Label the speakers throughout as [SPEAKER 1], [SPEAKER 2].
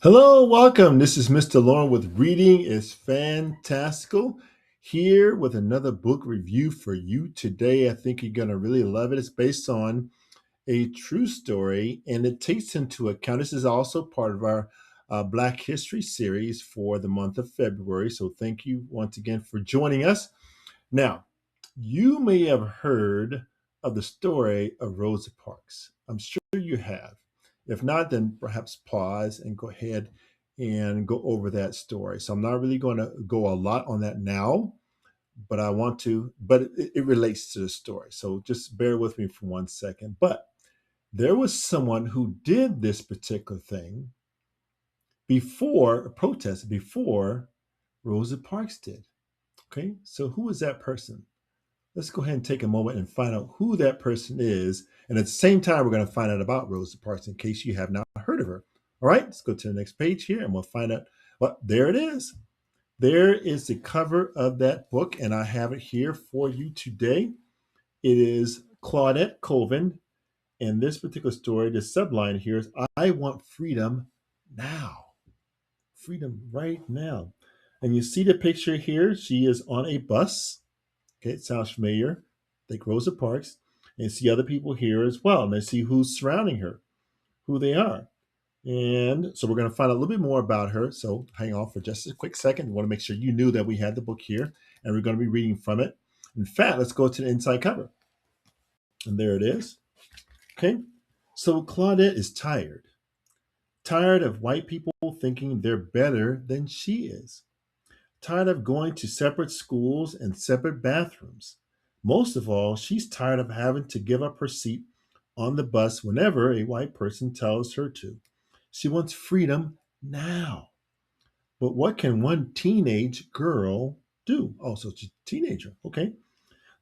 [SPEAKER 1] Hello, welcome. This is Mr. Lauren with Reading is Fantastical, here with another book review for you today. I think you're going to really love it. It's based on a true story and it takes into account, this is also part of our Black History series for the month of February. So thank you once again for joining us. Now, you may have heard of the story of Rosa Parks. I'm sure you have. If not, then perhaps pause and go ahead and go over that story. So I'm not really going to go a lot on that now, but I want to, but it relates to the story. So just bear with me for 1 second. But there was someone who did this particular thing before a protest, before Rosa Parks did. Okay, so who is that person? Let's go ahead and take a moment and find out who that person is. And at the same time, we're going to find out about Rosa Parks in case you have not heard of her. All right, let's go to the next page here and we'll find out. Well, there it is. There is the cover of that book, and I have it here for you today. It is Claudette Colvin. And this particular story, the subline here is I want freedom now. Freedom right now. And you see the picture here. She is on a bus. Okay, it sounds familiar. Think Rosa Parks. And see other people here as well. And I see who's surrounding her, who they are. And so we're going to find out a little bit more about her. So hang on for just a quick second. We want to make sure you knew that we had the book here and we're going to be reading from it. In fact, let's go to the inside cover. And there it is. Okay. So Claudette is tired. Tired of white people thinking they're better than she is. Tired of going to separate schools and separate bathrooms. Most of all, she's tired of having to give up her seat on the bus whenever a white person tells her to. She wants freedom now. But what can one teenage girl do? Oh, so she's a teenager. Okay.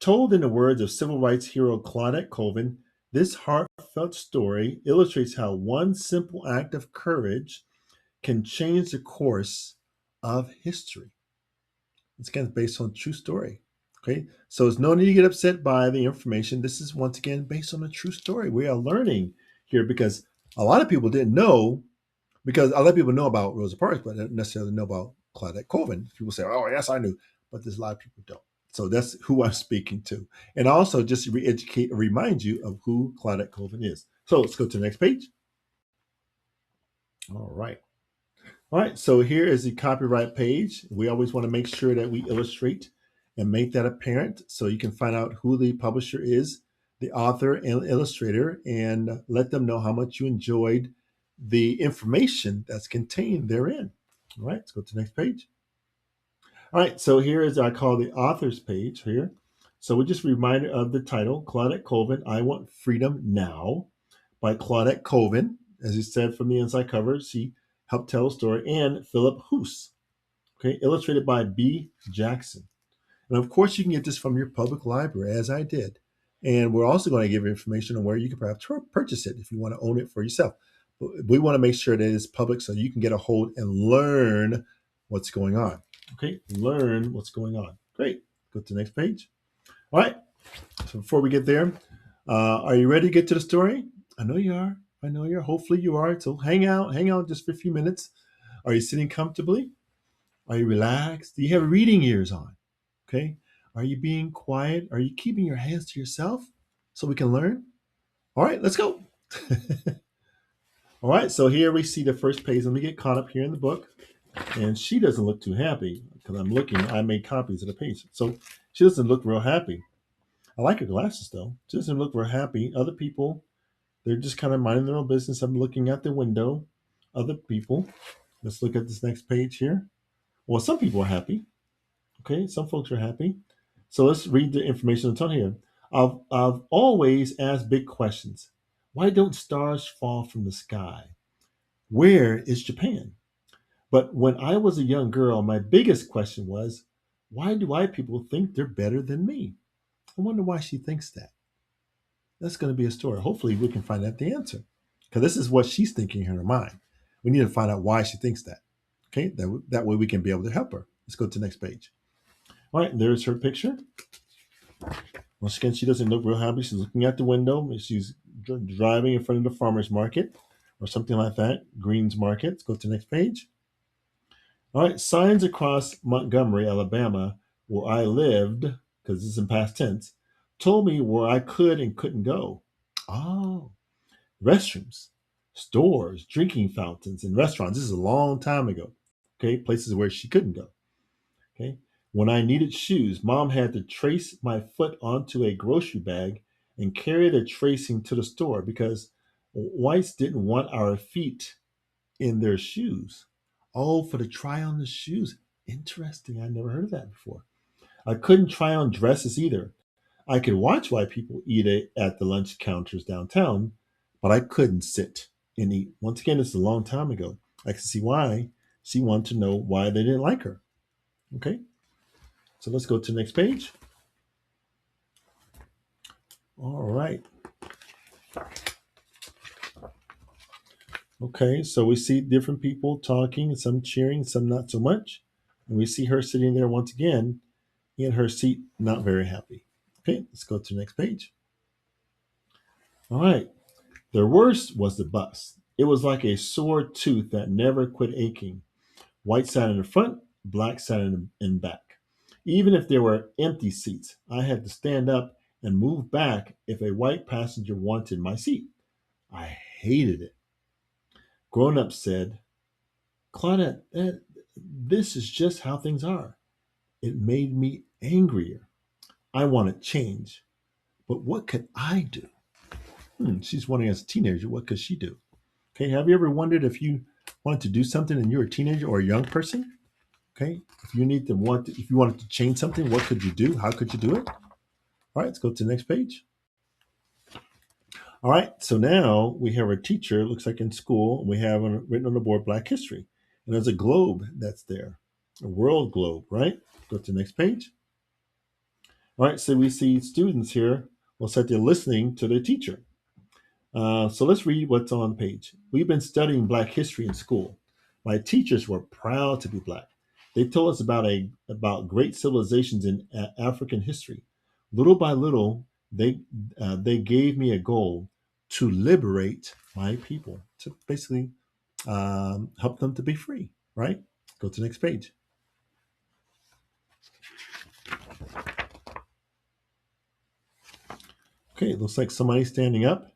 [SPEAKER 1] Told in the words of civil rights hero Claudette Colvin, this heartfelt story illustrates how one simple act of courage can change the course of history. It's again based on a true story. Okay, so there's no need to get upset by the information. This is once again based on a true story. We are learning here because a lot of people didn't know, because a lot of people know about Rosa Parks, but don't necessarily know about Claudette Colvin. People say, "Oh, yes, I knew," but there's a lot of people who don't. So that's who I'm speaking to, and also just to re-educate, remind you of who Claudette Colvin is. So let's go to the next page. All right. All right, so here is the copyright page. We always want to make sure that we illustrate and make that apparent so you can find out who the publisher is, the author and illustrator, and let them know how much you enjoyed the information that's contained therein. All right, let's go to the next page. All right, so here is, I call the author's page here. So we just reminded of the title, Claudette Colvin, I Want Freedom Now, by Claudette Colvin. As you said from the inside cover, she helped tell a story, and Phillip Hoose. Okay, illustrated by B. Jackson. And of course, you can get this from your public library, as I did. And we're also going to give you information on where you can perhaps purchase it if you want to own it for yourself. But we want to make sure that it's public so you can get a hold and learn what's going on. Okay, learn what's going on. Great. Go to the next page. All right. So before we get there, are you ready to get to the story? I know you are. I know you are. Hopefully you are. So hang out just for a few minutes. Are you sitting comfortably? Are you relaxed? Do you have reading ears on? Okay. Are you being quiet? Are you keeping your hands to yourself so we can learn? All right, let's go. All right, so here we see the first page. Let me get caught up here in the book. And she doesn't look too happy because I'm looking. I made copies of the page. So she doesn't look real happy. I like her glasses though. She doesn't look real happy. Other people, they're just kind of minding their own business. I'm looking out the window. Other people. Let's look at this next page here. Well, some people are happy. Okay, some folks are happy. So let's read the information that's on here. I've always asked big questions. Why don't stars fall from the sky? Where is Japan? But when I was a young girl, my biggest question was, why do white people think they're better than me? I wonder why she thinks that. That's going to be a story. Hopefully, we can find out the answer because this is what she's thinking in her mind. We need to find out why she thinks that. Okay, that way we can be able to help her. Let's go to the next page. All right, there's her picture. Once again, she doesn't look real happy. She's looking out the window. She's driving in front of the farmer's market. or something like that. Greens Market. Let's go to the next page. All right, signs across Montgomery, Alabama, where I lived, because this is in past tense, told me where I could and couldn't go. Oh, restrooms, stores, drinking fountains, and restaurants. This is a long time ago. Okay, places where she couldn't go. Okay, when I needed shoes, mom had to trace my foot onto a grocery bag and carry the tracing to the store because whites didn't want our feet in their shoes. Oh, for the try on the shoes. Interesting. I never heard of that before. I couldn't try on dresses either. I could watch white people eat it at the lunch counters downtown, but I couldn't sit and eat. Once again, this is a long time ago. I can see why she wanted to know why they didn't like her. Okay, so let's go to the next page. All right. Okay, so we see different people talking, some cheering, some not so much. And we see her sitting there once again in her seat, not very happy. Okay, let's go to the next page. All right. The worst was the bus. It was like a sore tooth that never quit aching. White sat in the front, black sat in back. Even if there were empty seats, I had to stand up and move back if a white passenger wanted my seat. I hated it. Grown ups said, Claudette, this is just how things are. It made me angrier. I wanted change. But what could I do? She's wondering as a teenager, what could she do? Okay, have you ever wondered if you wanted to do something and you're a teenager or a young person? Okay, if you wanted to change something, what could you do? How could you do it? All right, let's go to the next page. All right, so now we have our teacher, it looks like in school, and we have written on the board Black History. And there's a globe that's there, a world globe, right? Go to the next page. All right, so we see students here will sit there listening to their teacher. So let's read what's on the page. We've been studying Black history in school. My teachers were proud to be Black. They told us about great civilizations in African history. Little by little, they gave me a goal to liberate my people, to basically help them to be free. Right? Go to the next page. Okay, it looks like somebody's standing up.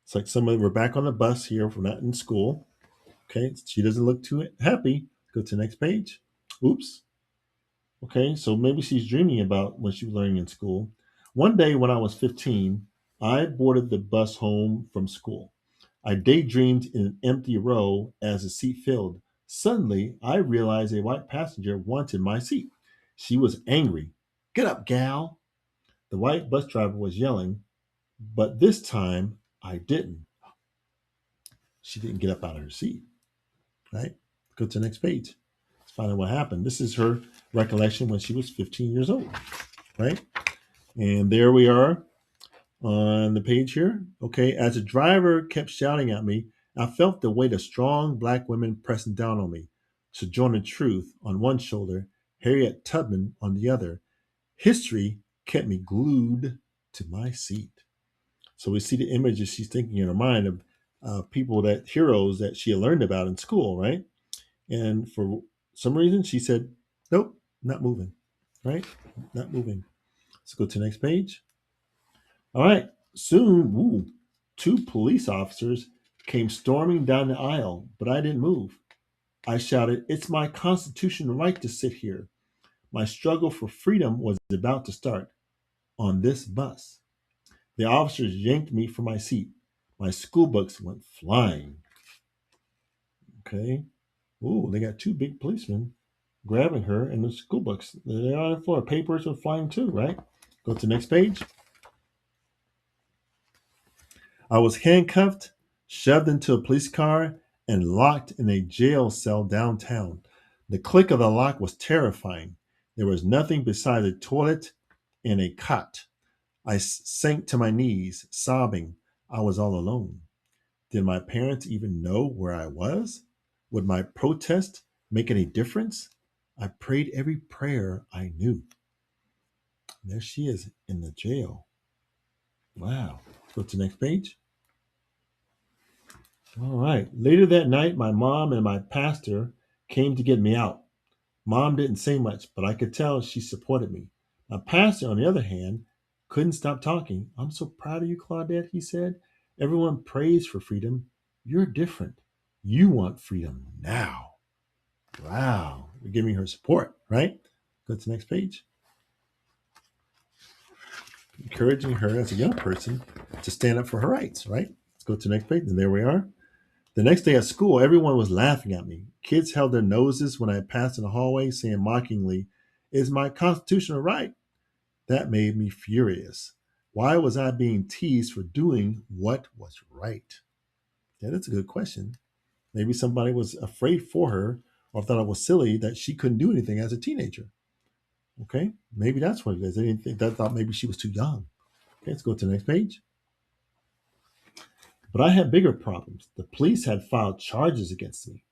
[SPEAKER 1] It's like we're back on the bus here. We're not in school. Okay, she doesn't look too happy. Go to the next page. Oops. Okay, so maybe she's dreaming about what she was learning in school. One day when I was 15, I boarded the bus home from school. I daydreamed in an empty row as the seat filled. Suddenly, I realized a white passenger wanted my seat. She was angry. Get up, gal. The white bus driver was yelling, but this time I didn't. She didn't get up out of her seat, right? Go to the next page. Let's find out what happened. This is her recollection when she was 15 years old, right? And there we are on the page here. Okay, as the driver kept shouting at me, I felt the weight of strong Black women pressing down on me. Sojourner Truth on one shoulder, Harriet Tubman on the other. History kept me glued to my seat. So we see the images she's thinking in her mind of heroes that she had learned about in school, right? And for some reason, she said, nope, not moving, right? Not moving. Let's go to the next page. All right. Soon, two police officers came storming down the aisle, but I didn't move. I shouted, it's my constitutional right to sit here. My struggle for freedom was about to start on this bus. The officers yanked me from my seat. My school books went flying. Okay. Ooh, they got two big policemen grabbing her and the school books. They're on the floor. Papers are flying too, right? Go to the next page. I was handcuffed, shoved into a police car, and locked in a jail cell downtown. The click of the lock was terrifying. There was nothing besides a toilet and a cot. I sank to my knees, sobbing. I was all alone. Did my parents even know where I was? Would my protest make any difference? I prayed every prayer I knew. There she is in the jail. Wow. Let's go to the next page. All right. Later that night, my mom and my pastor came to get me out. Mom didn't say much, but I could tell she supported me. My pastor, on the other hand, couldn't stop talking. I'm so proud of you, Claudette, he said. Everyone prays for freedom. You're different. You want freedom now. Wow. You're giving her support, right? Go to the next page. Encouraging her as a young person to stand up for her rights, right? Let's go to the next page. And there we are. The next day at school, everyone was laughing at me. Kids held their noses when I passed in the hallway, saying mockingly, "Is my constitutional right?" That made me furious. Why was I being teased for doing what was right? Yeah, that's a good question. Maybe somebody was afraid for her or thought it was silly that she couldn't do anything as a teenager. Okay, maybe that's what it is. They didn't think that thought maybe she was too young. Okay, let's go to the next page. But I had bigger problems. The police had filed charges against me.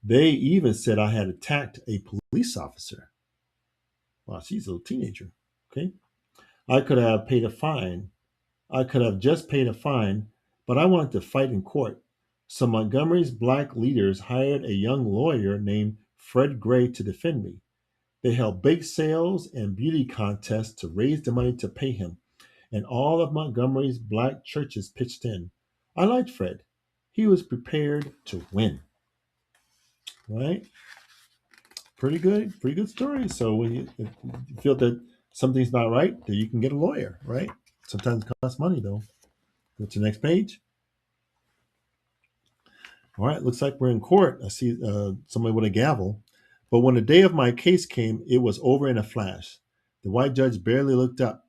[SPEAKER 1] They even said I had attacked a police officer. Wow, she's a little teenager. Okay. I could have paid a fine. I could have just paid a fine, but I wanted to fight in court. So Montgomery's black leaders hired a young lawyer named Fred Gray to defend me. They held bake sales and beauty contests to raise the money to pay him, and all of Montgomery's black churches pitched in. I liked Fred. He was prepared to win. Right? Pretty good story. So when you feel that something's not right, then you can get a lawyer, right? Sometimes it costs money though. Go to the next page. All right, looks like we're in court. I see somebody with a gavel. But when the day of my case came, it was over in a flash. The white judge barely looked up.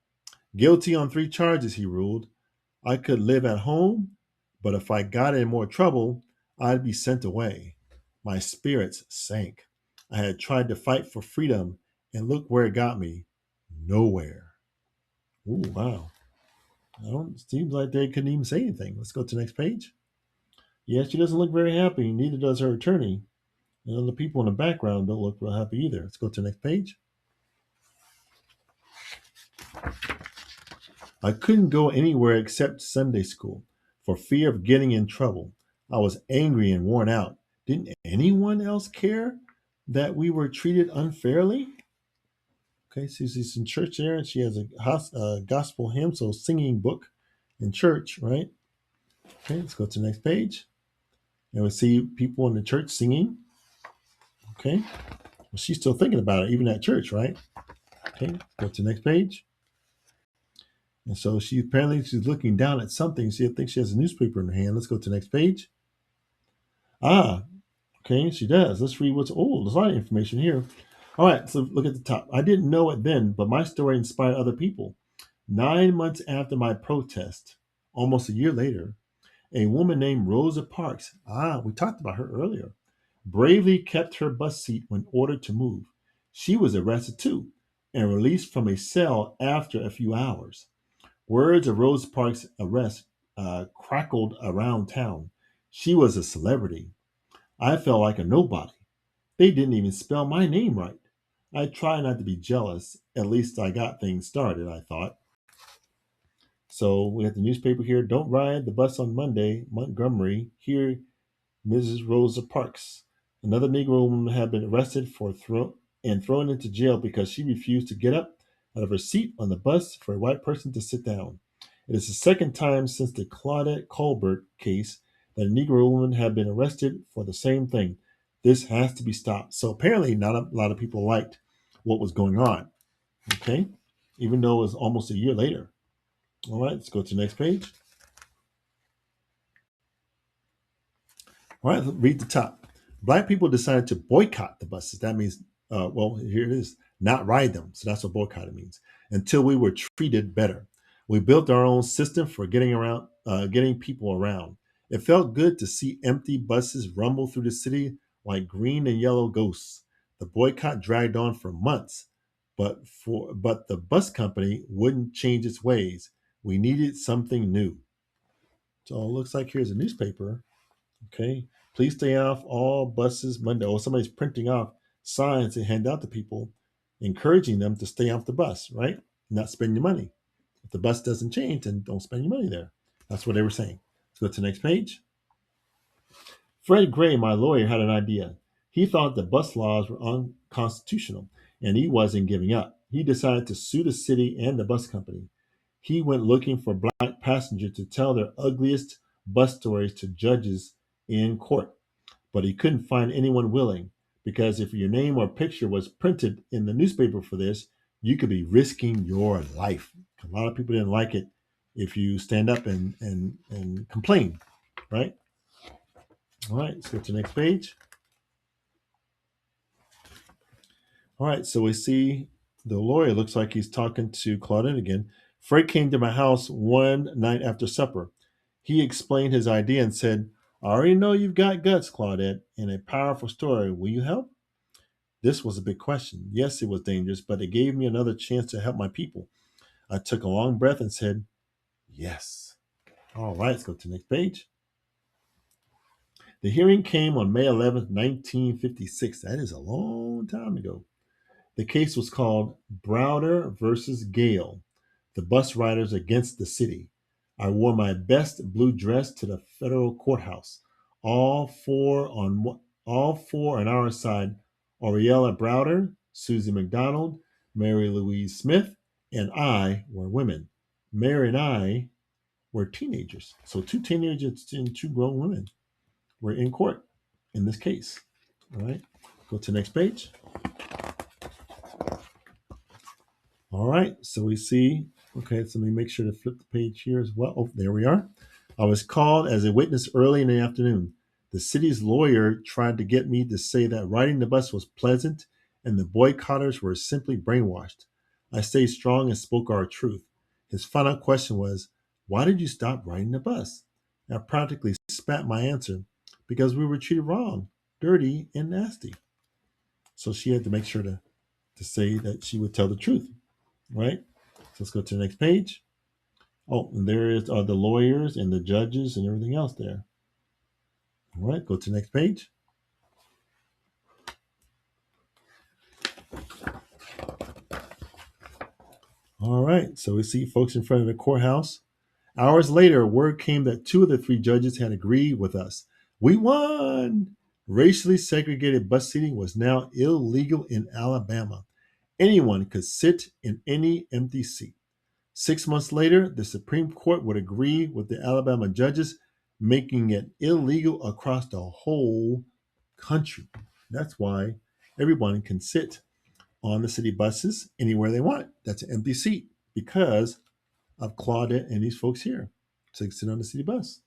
[SPEAKER 1] Guilty on 3 charges, he ruled. I could live at home, but if I got in more trouble, I'd be sent away. My spirits sank. I had tried to fight for freedom, and look where it got me. Nowhere. Ooh, wow. Seems like they couldn't even say anything. Let's go to the next page. Yeah, she doesn't look very happy. Neither does her attorney. And the people in the background don't look real happy either. Let's go to the next page. I couldn't go anywhere except Sunday school for fear of getting in trouble. I was angry and worn out. Didn't anyone else care that we were treated unfairly? Okay, so she's in church there, and she has a gospel hymn, so singing book in church, right? Okay, let's go to the next page. And we see people in the church singing. Okay, well, she's still thinking about it, even at church, right? Okay, go to the next page. And so she's looking down at something. She thinks she has a newspaper in her hand. Let's go to the next page. Ah, okay, she does. Let's read what's old. There's a lot of information here. All right, so look at the top. I didn't know it then, but my story inspired other people. 9 months after my protest, almost a year later, a woman named Rosa Parks, we talked about her earlier, bravely kept her bus seat when ordered to move. She was arrested too and released from a cell after a few hours. Words of Rosa Parks' arrest crackled around town. She was a celebrity. I felt like a nobody. They didn't even spell my name right. I try not to be jealous. At least I got things started, I thought. So we have the newspaper here. Don't ride the bus on Monday, Montgomery. Here, Mrs. Rosa Parks. Another Negro woman had been arrested and thrown into jail because she refused to get up out of her seat on the bus for a white person to sit down. It is the second time since the Claudette Colbert case that a Negro woman had been arrested for the same thing. This has to be stopped. So apparently, not a lot of people liked what was going on. Okay, even though it was almost a year later. All right, let's go to the next page. All right, read the top. Black people decided to boycott the buses. That means, well, here it is, not ride them. So that's what boycotting means. Until we were treated better. We built our own system for getting people around. It felt good to see empty buses rumble through the city like green and yellow ghosts. The boycott dragged on for months, but the bus company wouldn't change its ways. We needed something new. So it looks like here's a newspaper. Okay. Please stay off all buses Monday. Or somebody's printing off signs to hand out to people, encouraging them to stay off the bus, right? Not spend your money. If the bus doesn't change, then don't spend your money there. That's what they were saying. Let's go to the next page. Fred Gray, my lawyer, had an idea. He thought the bus laws were unconstitutional, and he wasn't giving up. He decided to sue the city and the bus company. He went looking for black passengers to tell their ugliest bus stories to judges in court, but he couldn't find anyone willing, because if your name or picture was printed in the newspaper for this, you could be risking your life. A lot of people didn't like it if you stand up and complain, right? All right, let's go to the next page. All right, so we see the lawyer looks like he's talking to Claudette again. Fred came to my house one night after supper. He explained his idea and said, I already know you've got guts, Claudette, and a powerful story. Will you help? This was a big question. Yes, it was dangerous, but it gave me another chance to help my people. I took a long breath and said, yes. All right, let's go to the next page. The hearing came on May 11th, 1956. That is a long time ago. The case was called Browder versus Gayle, the bus riders against the city. I wore my best blue dress to the federal courthouse. All four on our side, Oriella Browder, Susie McDonald, Mary Louise Smith, and I were women. Mary and I were teenagers. So two teenagers and two grown women were in court in this case. All right, go to the next page. All right, so we see, okay, so let me make sure to flip the page here as well. Oh, there we are. I was called as a witness early in the afternoon. The city's lawyer tried to get me to say that riding the bus was pleasant and the boycotters were simply brainwashed. I stayed strong and spoke our truth. His final question was, why did you stop riding the bus? I practically spat my answer, because we were treated wrong, dirty, and nasty. So she had to make sure to say that she would tell the truth. Right? So let's go to the next page. Oh, and there are the lawyers and the judges and everything else there. All right, go to the next page. All right, so we see folks in front of the courthouse. Hours later, word came that two of the three judges had agreed with us. We won! Racially segregated bus seating was now illegal in Alabama. Anyone could sit in any empty seat. 6 months later, the Supreme Court would agree with the Alabama judges, making it illegal across the whole country. That's why everyone can sit on the city buses anywhere they want. That's an empty seat because of Claudette and these folks here. So they can sit on the city bus.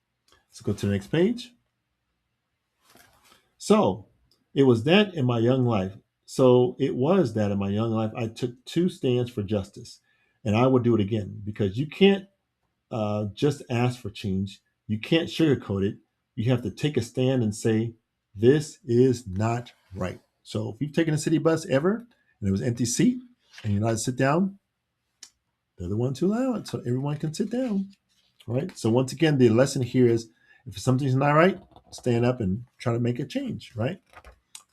[SPEAKER 1] Let's go to the next page. So it was that in my young life. I took two stands for justice, and I would do it again, because you can't just ask for change. You can't sugarcoat it. You have to take a stand and say, this is not right. So if you've taken a city bus ever and it was an empty seat and you're not to sit down, they're the ones who allow it. So everyone can sit down. Right. So once again, the lesson here is, if something's not right, stand up and try to make a change. Right.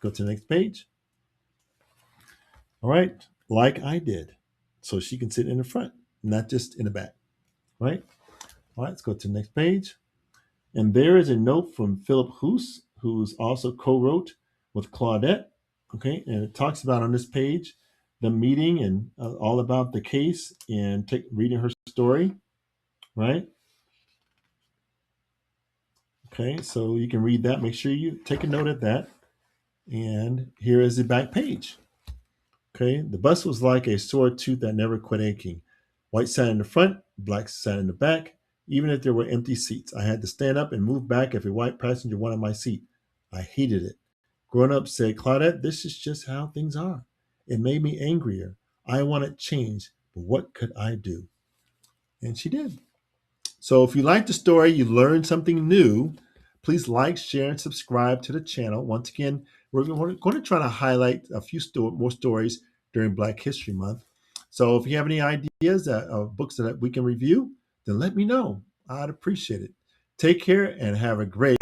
[SPEAKER 1] Go to the next page. All right. Like I did. So she can sit in the front, not just in the back. Right. All right. Let's go to the next page. And there is a note from Phillip Hoose, who's also co-wrote with Claudette. Okay. And it talks about on this page the meeting and all about the case, and reading her story. Right. Okay. So you can read that. Make sure you take a note of that. And here is the back page. Okay, the bus was like a sore tooth that never quit aching. White sat in the front, black sat in the back. Even if there were empty seats, I had to stand up and move back if a white passenger wanted my seat. I hated it. Grown up said, Claudette, this is just how things are. It made me angrier. I wanted change, but what could I do? And she did. So if you like the story, you learned something new, please like, share, and subscribe to the channel. Once again, we're going to try to highlight a few more stories during Black History Month. So if you have any ideas of books that we can review, then let me know. I'd appreciate it. Take care and have a great